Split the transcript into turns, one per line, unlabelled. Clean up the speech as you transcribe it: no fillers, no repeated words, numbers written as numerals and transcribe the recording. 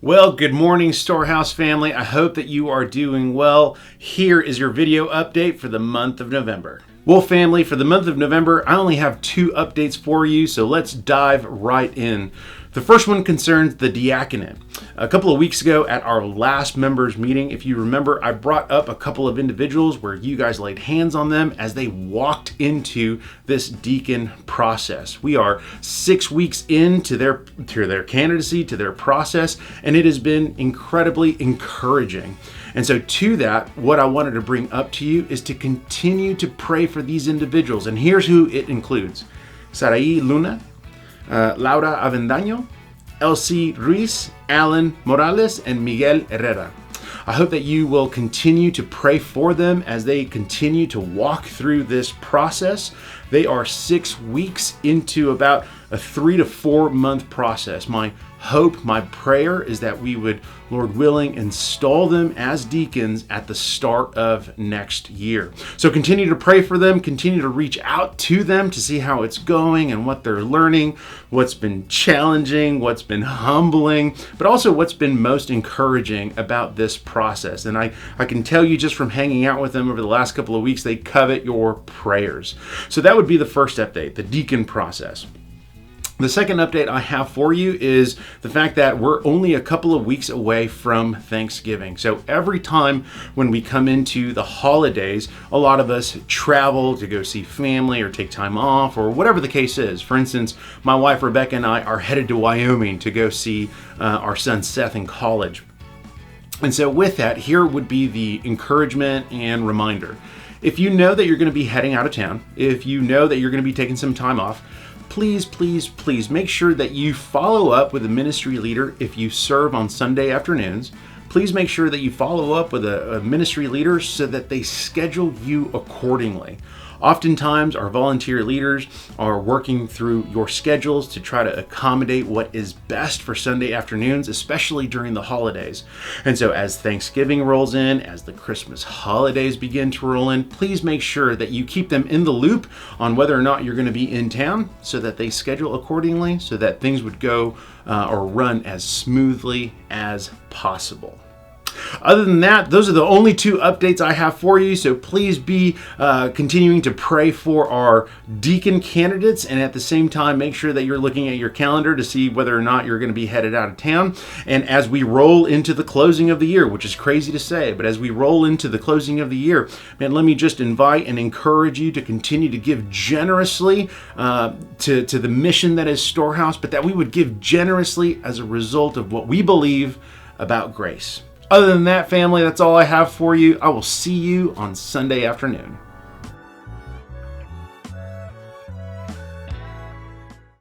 Well, good morning, Storehouse family. I hope that you are doing well. Here is your video update for the month of November. Well, family, for the month of November, I only have 2 updates for you, so let's dive right in. The first one concerns the diaconate. A couple of weeks ago at our last members meeting, if you remember, I brought up a couple of individuals where you guys laid hands on them as they walked into this deacon process. We are 6 weeks into their candidacy, to their process, and it has been incredibly encouraging. And so to that, what I wanted to bring up to you is to continue to pray for these individuals. And here's who it includes: Sarai Luna, Laura Avendaño, Elsie Ruiz, Alan Morales, and Miguel Herrera. I hope that you will continue to pray for them as they continue to walk through this process. They are 6 weeks into about a 3 to 4 month process. My hope, my prayer is that we would, Lord willing, install them as deacons at the start of next year. So continue to pray for them, continue to reach out to them to see how it's going and what they're learning, what's been challenging, what's been humbling, but also what's been most encouraging about this process. And I can tell you just from hanging out with them over the last couple of weeks, they covet your prayers. So that would be the first update, the deacon process. The second update I have for you is the fact that we're only a couple of weeks away from Thanksgiving. So every time when we come into the holidays, a lot of us travel to go see family or take time off or whatever the case is. For instance, my wife Rebecca and I are headed to Wyoming to go see our son Seth in college. And so with that, here would be the encouragement and reminder. If you know that you're going to be heading out of town, if you know that you're going to be taking some time off, please make sure that you follow up with a ministry leader if you serve on Sunday afternoons. Please make sure that you follow up with a ministry leader so that they schedule you accordingly. Oftentimes, our volunteer leaders are working through your schedules to try to accommodate what is best for Sunday afternoons, especially during the holidays. And so as Thanksgiving rolls in, as the Christmas holidays begin to roll in, please make sure that you keep them in the loop on whether or not you're going to be in town so that they schedule accordingly so that things would go or run as smoothly as possible. Other than that, those are the only 2 updates I have for you. So please be continuing to pray for our deacon candidates, and at the same time, make sure that you're looking at your calendar to see whether or not you're going to be headed out of town. And as we roll into the closing of the year, which is crazy to say, but as we roll into the closing of the year, man, let me just invite and encourage you to continue to give generously to the mission that is Storehouse, but that we would give generously as a result of what we believe about grace. Other than that, family, that's all I have for you. I will see you on Sunday afternoon.